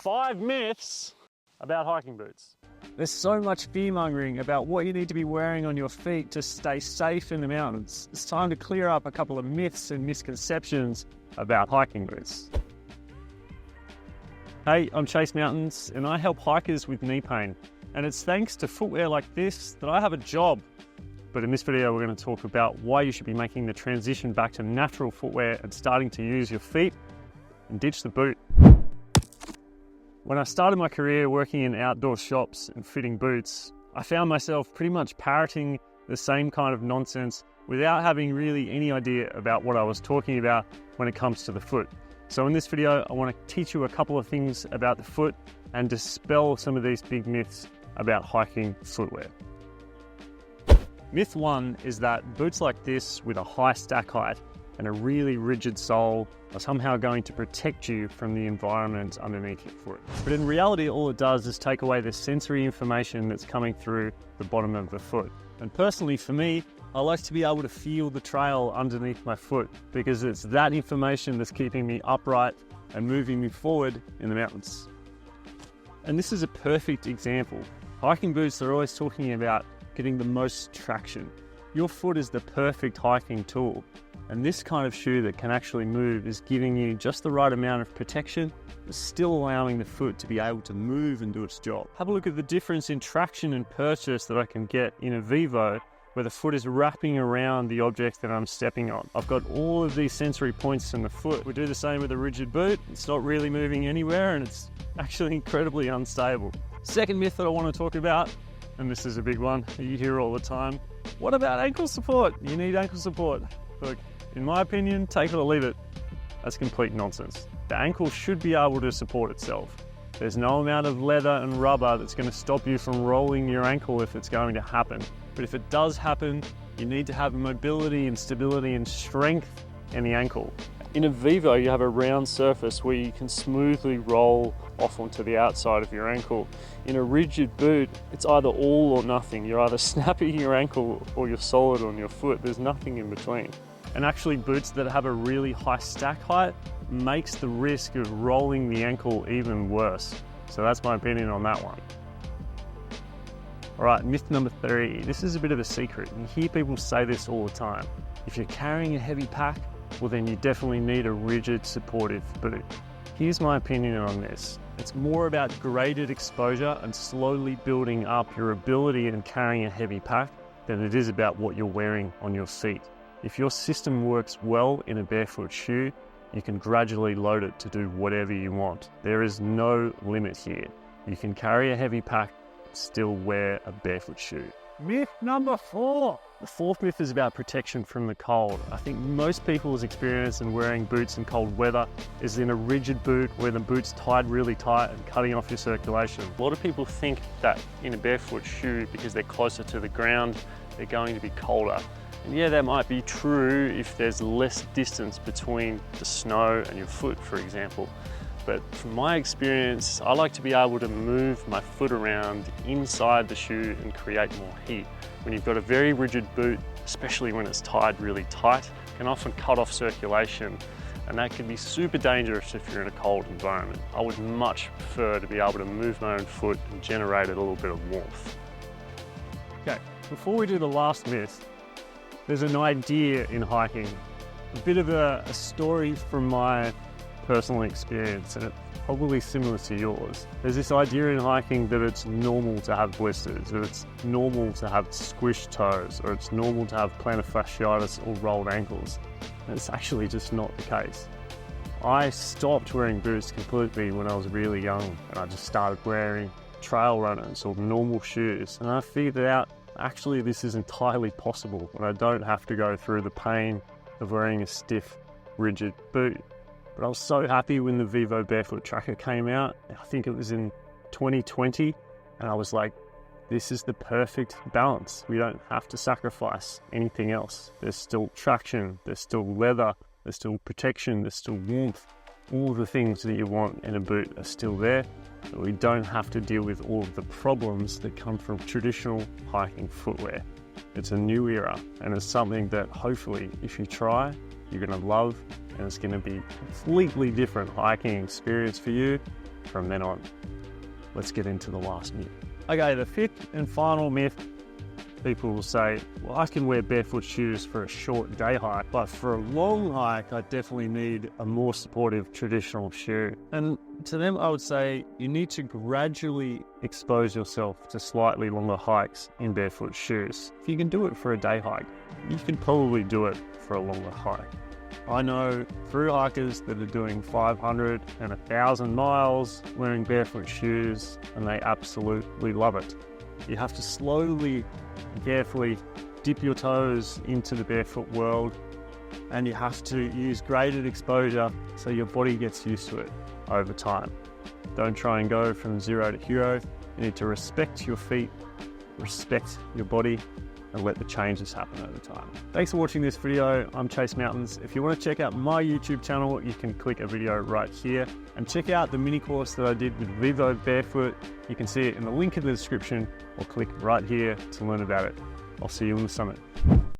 5 myths about hiking boots. There's so much fear-mongering about what you need to be wearing on your feet to stay safe in the mountains. It's time to clear up a couple of myths and misconceptions about hiking boots. Hey, I'm Chase Mountains and I help hikers with knee pain. And it's thanks to footwear like this that I have a job. But in this video, we're going to talk about why you should be making the transition back to natural footwear and starting to use your feet and ditch the boot. When I started my career working in outdoor shops and fitting boots, I found myself pretty much parroting the same kind of nonsense without having really any idea about what I was talking about when it comes to the foot. So in this video, I want to teach you a couple of things about the foot and dispel some of these big myths about hiking footwear. Myth 1 is that boots like this with a high stack height and a really rigid sole are somehow going to protect you from the environment underneath your foot. But in reality, all it does is take away the sensory information that's coming through the bottom of the foot. And personally for me, I like to be able to feel the trail underneath my foot because it's that information that's keeping me upright and moving me forward in the mountains. And this is a perfect example. Hiking boots are always talking about getting the most traction. Your foot is the perfect hiking tool. And this kind of shoe that can actually move is giving you just the right amount of protection, but still allowing the foot to be able to move and do its job. Have a look at the difference in traction and purchase that I can get in a Vivo, where the foot is wrapping around the object that I'm stepping on. I've got all of these sensory points in the foot. We do the same with a rigid boot. It's not really moving anywhere and it's actually incredibly unstable. Second myth that I want to talk about, and this is a big one that you hear all the time. What about ankle support? You need ankle support. Look, in my opinion, take it or leave it. That's complete nonsense. The ankle should be able to support itself. There's no amount of leather and rubber that's going to stop you from rolling your ankle if it's going to happen. But if it does happen, you need to have mobility and stability and strength in the ankle. In a Vivo, you have a round surface where you can smoothly roll off onto the outside of your ankle. In a rigid boot, it's either all or nothing. You're either snapping your ankle or you're solid on your foot. There's nothing in between. And actually, boots that have a really high stack height makes the risk of rolling the ankle even worse. So that's my opinion on that one. All right, myth number 3. This is a bit of a secret. You hear people say this all the time. If you're carrying a heavy pack, well then you definitely need a rigid, supportive boot. Here's my opinion on this. It's more about graded exposure and slowly building up your ability in carrying a heavy pack than it is about what you're wearing on your feet. If your system works well in a barefoot shoe, you can gradually load it to do whatever you want. There is no limit here. You can carry a heavy pack, still wear a barefoot shoe. Myth number 4. The fourth myth is about protection from the cold. I think most people's experience in wearing boots in cold weather is in a rigid boot where the boot's tied really tight and cutting off your circulation. A lot of people think that in a barefoot shoe, because they're closer to the ground, they're going to be colder. And yeah, that might be true if there's less distance between the snow and your foot, for example. But from my experience, I like to be able to move my foot around inside the shoe and create more heat. When you've got a very rigid boot, especially when it's tied really tight, it can often cut off circulation, and that can be super dangerous if you're in a cold environment. I would much prefer to be able to move my own foot and generate a little bit of warmth. Okay, before we do the last myth, there's an idea in hiking, a bit of a story from my personal experience, and it's probably similar to yours. There's this idea in hiking that it's normal to have blisters, that it's normal to have squished toes, or it's normal to have plantar fasciitis or rolled ankles. And it's actually just not the case. I stopped wearing boots completely when I was really young, and I just started wearing trail runners or normal shoes, and I figured out actually this is entirely possible, and I don't have to go through the pain of wearing a stiff, rigid boot. But I was so happy when the Vivobarefoot tracker came out. I think it was in 2020, and I was like, this is the perfect balance. We don't have to sacrifice anything else. There's still traction, there's still leather, there's still protection, there's still warmth. All the things that you want in a boot are still there, but we don't have to deal with all of the problems that come from traditional hiking footwear. It's a new era, and it's something that hopefully, if you try, you're going to love, and it's going to be a completely different hiking experience for you from then on. Let's get into the last myth. Okay, the fifth and final myth. People will say, well, I can wear barefoot shoes for a short day hike, but for a long hike, I definitely need a more supportive traditional shoe. And to them, I would say you need to gradually expose yourself to slightly longer hikes in barefoot shoes. If you can do it for a day hike, you can probably do it for a longer hike. I know through hikers that are doing 500 and 1,000 miles wearing barefoot shoes, and they absolutely love it. You have to slowly and carefully dip your toes into the barefoot world, and you have to use graded exposure so your body gets used to it over time. Don't try and go from zero to hero. You need to respect your feet, respect your body, and let the changes happen over time. Thanks for watching this video. I'm Chase Mountains. If you want to check out my YouTube channel, you can click a video right here and check out the mini course that I did with Vivobarefoot. You can see it in the link in the description or click right here to learn about it. I'll see you on the summit.